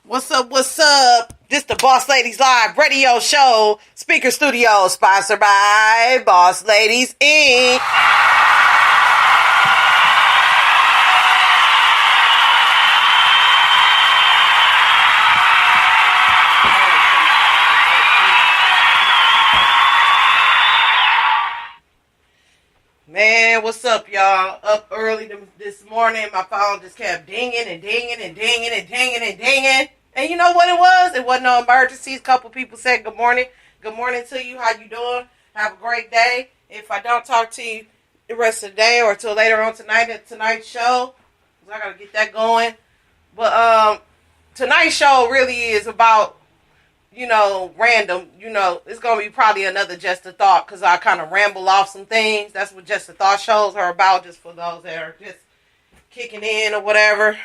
What's up? What's up? This the Boss Ladies Live radio show. Speaker Studio sponsored by Boss Ladies Inc. Man, what's up, y'all? Up early this morning. My phone just kept dinging and dinging and dinging and dinging and dinging. And you know what it was? It wasn't no emergencies. A couple people said good morning. Good morning to you. How you doing? Have a great day. If I don't talk to you the rest of the day or till later on tonight at tonight's show, because I got to get that going. But tonight's show really is about, random, it's going to be probably another Just a Thought because I kind of ramble off some things. That's what Just a Thought shows are about, just for those that are just kicking in or whatever.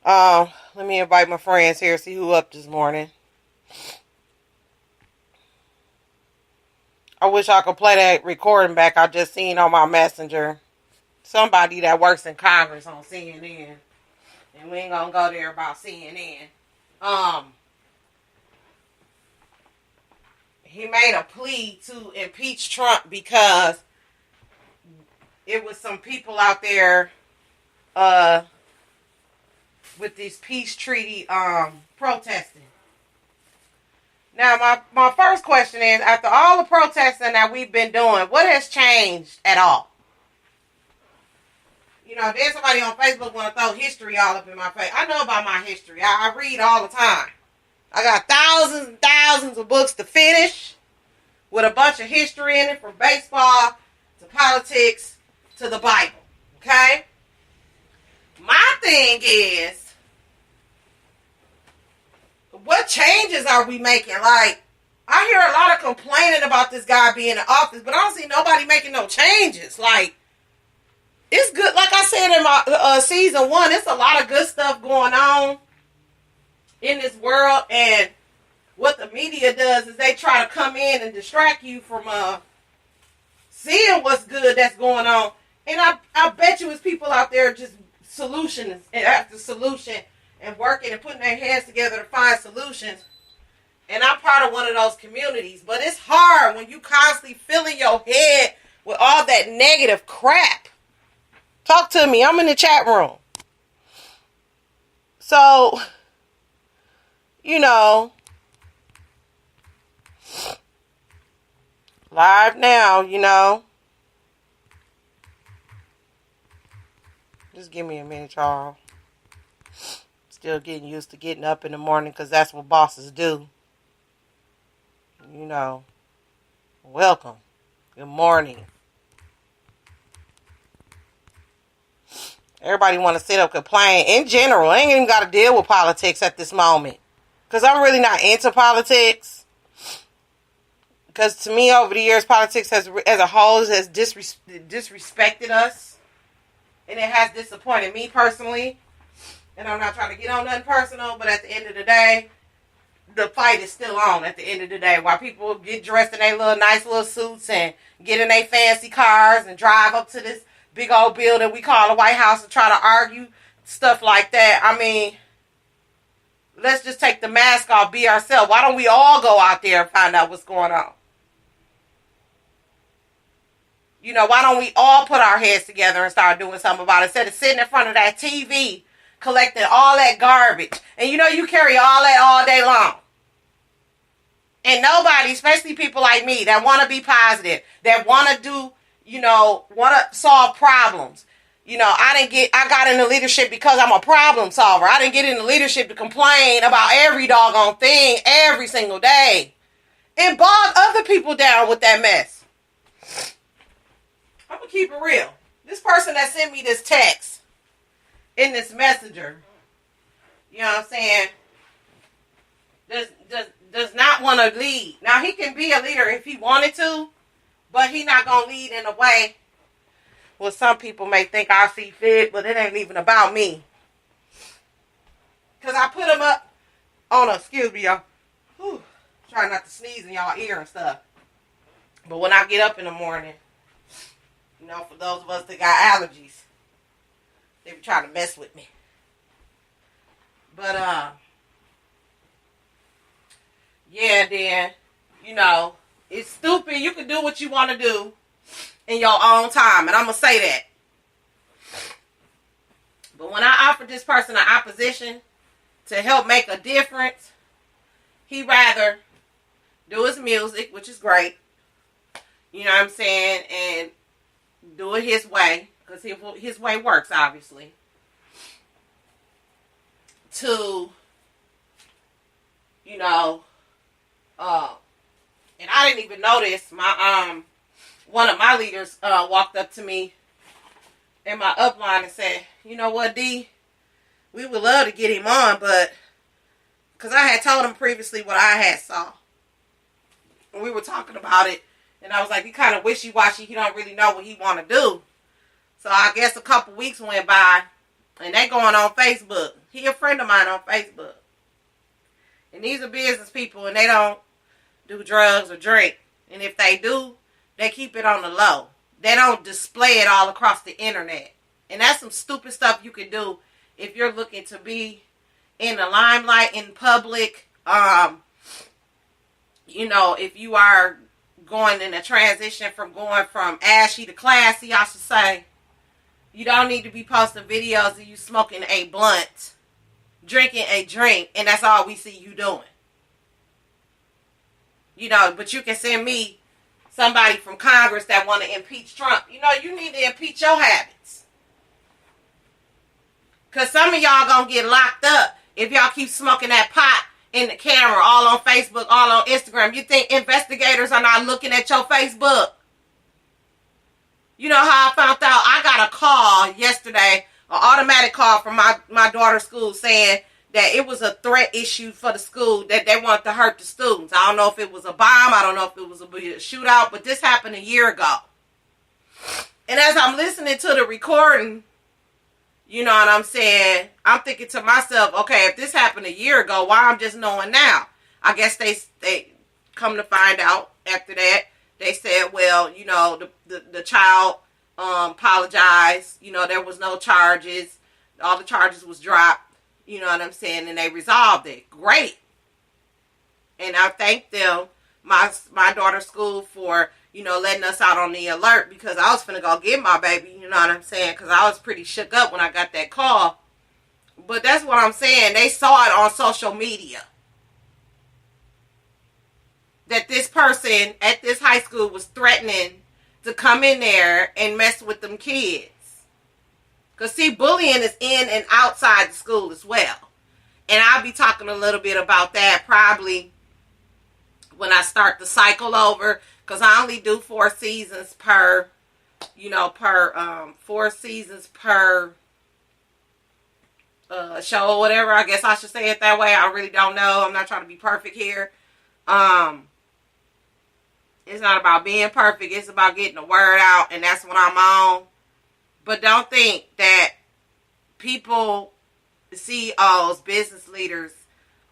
Let me invite my friends here, see who up this morning. I wish I could play that recording back I just seen on my messenger. Somebody that works in Congress on CNN. And we ain't going to go there about CNN. He made a plea to impeach Trump because it was some people out there with this peace treaty protesting. Now, my first question is, after all the protesting that we've been doing, what has changed at all? There's somebody on Facebook want to throw history all up in my face. I know about my history. I read all the time. I got thousands and thousands of books to finish with a bunch of history in it, from baseball to politics to the Bible. Okay? My thing is, what changes are we making? Like, I hear a lot of complaining about this guy being in office, but I don't see nobody making no changes. Like, it's good. Like I said in my season 1, it's a lot of good stuff going on in this world, and what the media does is they try to come in and distract you from seeing what's good that's going on. And I bet you it's people out there just solutions after solution and working and putting their hands together to find solutions. And I'm part of one of those communities. But it's hard when you constantly filling your head with all that negative crap. Talk to me. I'm in the chat room. So, live now, Just give me a minute, y'all. Still getting used to getting up in the morning because that's what bosses do. Welcome. Good morning. Everybody want to sit up complain. In general, I ain't even got to deal with politics at this moment. Because I'm really not into politics. Because to me, over the years, politics as a whole has disrespected us. And it has disappointed me personally. And I'm not trying to get on nothing personal, but at the end of the day, the fight is still on at the end of the day. While people get dressed in their nice little suits and get in their fancy cars and drive up to this big old building we call the White House and try to argue stuff like that. I mean, let's just take the mask off, be ourselves. Why don't we all go out there and find out what's going on? Why don't we all put our heads together and start doing something about it instead of sitting in front of that TV collecting all that garbage. And you carry all that all day long. And nobody, especially people like me that want to be positive, that want to do, want to solve problems. I got into leadership because I'm a problem solver. I didn't get into leadership to complain about every doggone thing every single day and bog other people down with that mess. I'm going to keep it real. This person that sent me this text in this messenger, you know what I'm saying, does not want to lead. Now, he can be a leader if he wanted to, but he not going to lead in a way well, some people may think I see fit, but it ain't even about me. Because I put him up on excuse me, y'all. Whew, try not to sneeze in y'all ear and stuff. But when I get up in the morning, for those of us that got allergies, they be trying to mess with me. But yeah, then, you know, it's stupid. You can do what you want to do in your own time. And I'm going to say that. But when I offered this person an opposition to help make a difference, he rather do his music, which is great. You know what I'm saying? And do it his way. Because his way works, obviously. To, you know, and I didn't even notice. One of my leaders walked up to me in my upline and said, you know what, D, we would love to get him on, but because I had told him previously what I had saw. And we were talking about it, and I was like, he kind of wishy-washy. He don't really know what he want to do. So I guess a couple weeks went by, and they going on Facebook. He a friend of mine on Facebook. And these are business people, and they don't do drugs or drink. And if they do, they keep it on the low. They don't display it all across the internet. And that's some stupid stuff you can do if you're looking to be in the limelight, in public. You know, if you are going in a transition from going from ashy to classy, I should say, you don't need to be posting videos of you smoking a blunt, drinking a drink, and that's all we see you doing. You know, but you can send me somebody from Congress that want to impeach Trump. You know, you need to impeach your habits. Because some of y'all going to get locked up if y'all keep smoking that pot in the camera, all on Facebook, all on Instagram. You think investigators are not looking at your Facebook? You know how I found out? I got a call yesterday, an automatic call from my daughter's school saying that it was a threat issue for the school, that they wanted to hurt the students. I don't know if it was a bomb. I don't know if it was a shootout, but this happened a year ago. And as I'm listening to the recording, you know what I'm saying, I'm thinking to myself, okay, if this happened a year ago, why I'm just knowing now? I guess they come to find out after that. They said, well, you know, the child apologized. You know, there was no charges. All the charges was dropped. You know what I'm saying? And they resolved it. Great. And I thank them, my daughter's school, for, you know, letting us out on the alert, because I was finna go get my baby. You know what I'm saying? Because I was pretty shook up when I got that call. But that's what I'm saying. They saw it on social media, that this person at this high school was threatening to come in there and mess with them kids. Because, see, bullying is in and outside the school as well. And I'll be talking a little bit about that probably when I start the cycle over. Because I only do 4 seasons per 4 seasons per show or whatever. I guess I should say it that way. I really don't know. I'm not trying to be perfect here. It's not about being perfect. It's about getting the word out, and that's what I'm on. But don't think that people, CEOs, business leaders,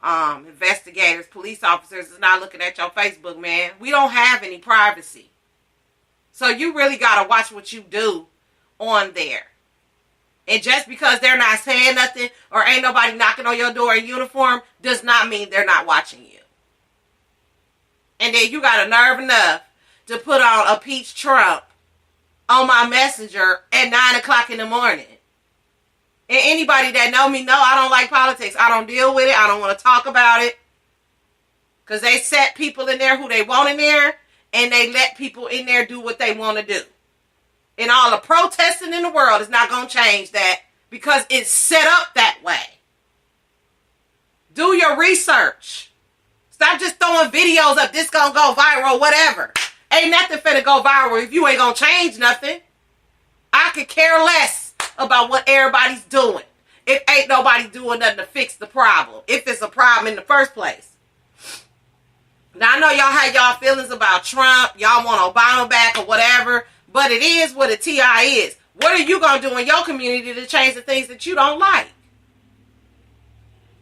investigators, police officers is not looking at your Facebook, man. We don't have any privacy. So you really got to watch what you do on there. And just because they're not saying nothing or ain't nobody knocking on your door in uniform does not mean they're not watching you. And then you got a nerve enough to put on a peach Trump on my messenger at 9 o'clock in the morning. And anybody that know me know I don't like politics. I don't deal with it. I don't want to talk about it. Because they set people in there who they want in there, and they let people in there do what they want to do. And all the protesting in the world is not going to change that, because it's set up that way. Do your research. Stop just throwing videos up. This going to go viral, whatever. Ain't nothing finna go viral if you ain't going to change nothing. I could care less about what everybody's doing if ain't nobody doing nothing to fix the problem, if it's a problem in the first place. Now, I know y'all had y'all feelings about Trump. Y'all want Obama back or whatever. But it is what a TI is. What are you going to do in your community to change the things that you don't like?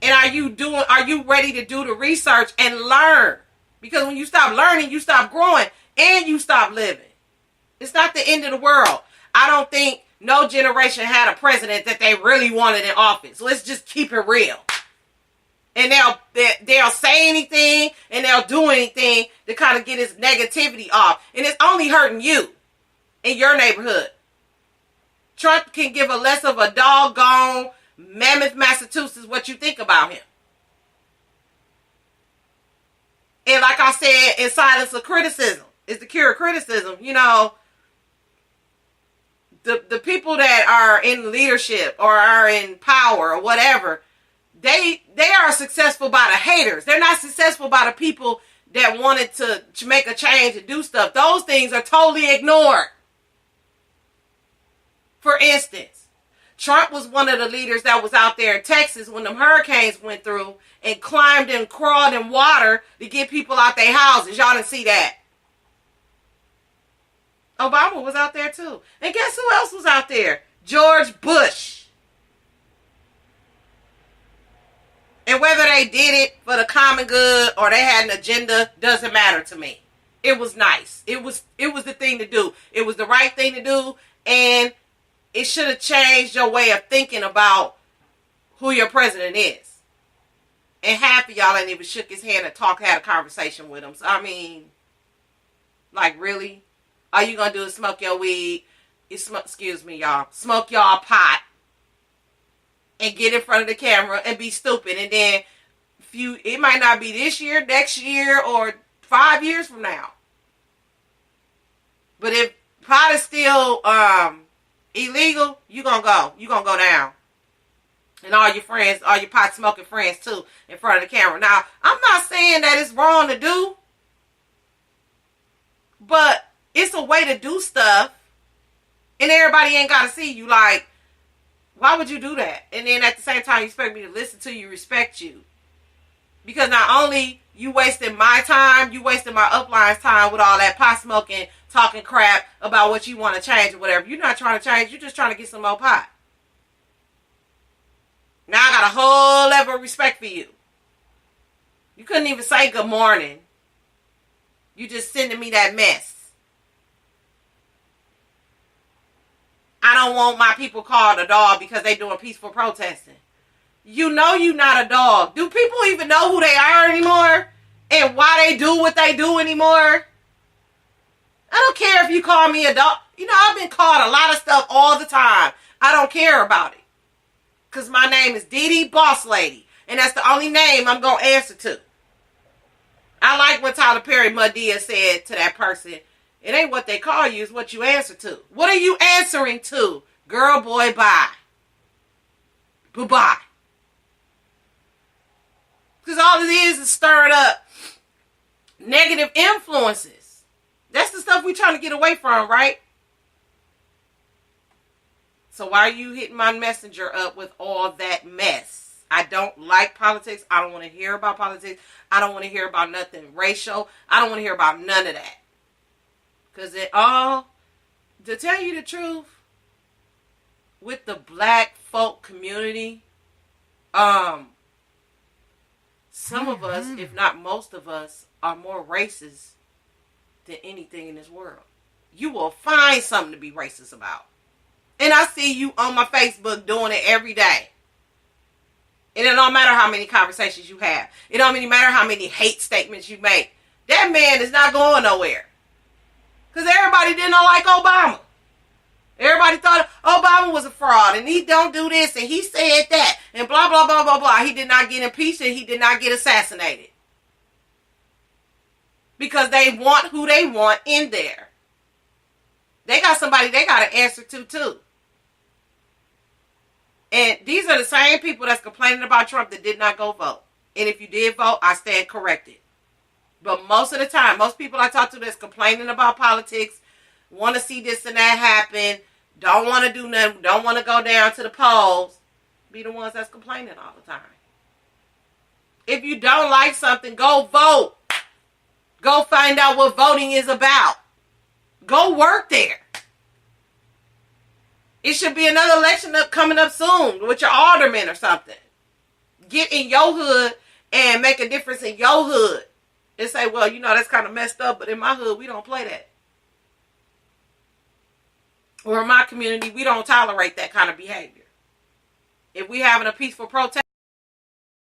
And are you ready to do the research and learn? Because when you stop learning, you stop growing and you stop living. It's not the end of the world. I don't think no generation had a president that they really wanted in office. Let's just keep it real. And they'll say anything and they'll do anything to kind of get his negativity off. And it's only hurting you in your neighborhood. Trump can give a less of a doggone Mammoth, Massachusetts what you think about him. And like I said, in silence of criticism is the cure of criticism. You know, the people that are in leadership or are in power or whatever, they are successful by the haters. They're not successful by the people that wanted to make a change and do stuff. Those things are totally ignored. For instance, Trump was one of the leaders that was out there in Texas when them hurricanes went through and climbed and crawled in water to get people out their houses. Y'all didn't see that. Obama was out there too. And guess who else was out there? George Bush. And whether they did it for the common good or they had an agenda doesn't matter to me. It was nice. It was the thing to do. It was the right thing to do, and it should have changed your way of thinking about who your president is. And half of y'all ain't even shook his hand and had a conversation with him. So, I mean, like, really? All you gonna do is smoke your weed, excuse me, y'all, smoke y'all pot, and get in front of the camera and be stupid. And then it might not be this year, next year, or 5 years from now. But if pot is still illegal, you gonna go down. And all your friends, all your pot smoking friends too, in front of the camera. Now, I'm not saying that it's wrong to do, but it's a way to do stuff, and everybody ain't gotta see you. Like, why would you do that? And then at the same time, you expect me to listen to you, respect you. Because not only you wasting my time, you wasting my upline's time with all that pot smoking, talking crap about what you want to change or whatever. You're not trying to change. You're just trying to get some more pot. Now I got a whole level of respect for you. You couldn't even say good morning. You just sending me that mess. I don't want my people called a dog because they doing peaceful protesting. You know you not a dog. Do people even know who they are anymore? And why they do what they do anymore? I don't care if you call me a dog. You know, I've been called a lot of stuff all the time. I don't care about it. Because my name is Dee Dee Boss Lady. And that's the only name I'm going to answer to. I like what Tyler Perry Madea said to that person. It ain't what they call you, it's what you answer to. What are you answering to? Girl, boy, bye. Bye-bye. Because all it is stirring up negative influences. That's the stuff we're trying to get away from, right? So why are you hitting my messenger up with all that mess? I don't like politics. I don't want to hear about politics. I don't want to hear about nothing racial. I don't want to hear about none of that. Because it all, to tell you the truth, with the black folk community, some of us, if not most of us, are more racist than anything in this world. You will find something to be racist about. And I see you on my Facebook doing it every day. And it don't matter how many conversations you have. It don't really matter how many hate statements you make. That man is not going nowhere. Because everybody did not like Obama. Everybody thought Obama was a fraud and he don't do this and he said that and blah, blah, blah, blah, blah. He did not get impeached and he did not get assassinated. Because they want who they want in there. They got somebody they got to answer to too. And these are the same people that's complaining about Trump that did not go vote. And if you did vote, I stand corrected. But most of the time, most people I talk to that's complaining about politics, want to see this and that happen, don't want to do nothing, don't want to go down to the polls, be the ones that's complaining all the time. If you don't like something, go vote. Go find out what voting is about. Go work there. It should be another election coming up soon with your alderman or something. Get in your hood and make a difference in your hood. And say, well, you know, that's kind of messed up, but in my hood, we don't play that. Or in my community, we don't tolerate that kind of behavior. If we having a peaceful protest,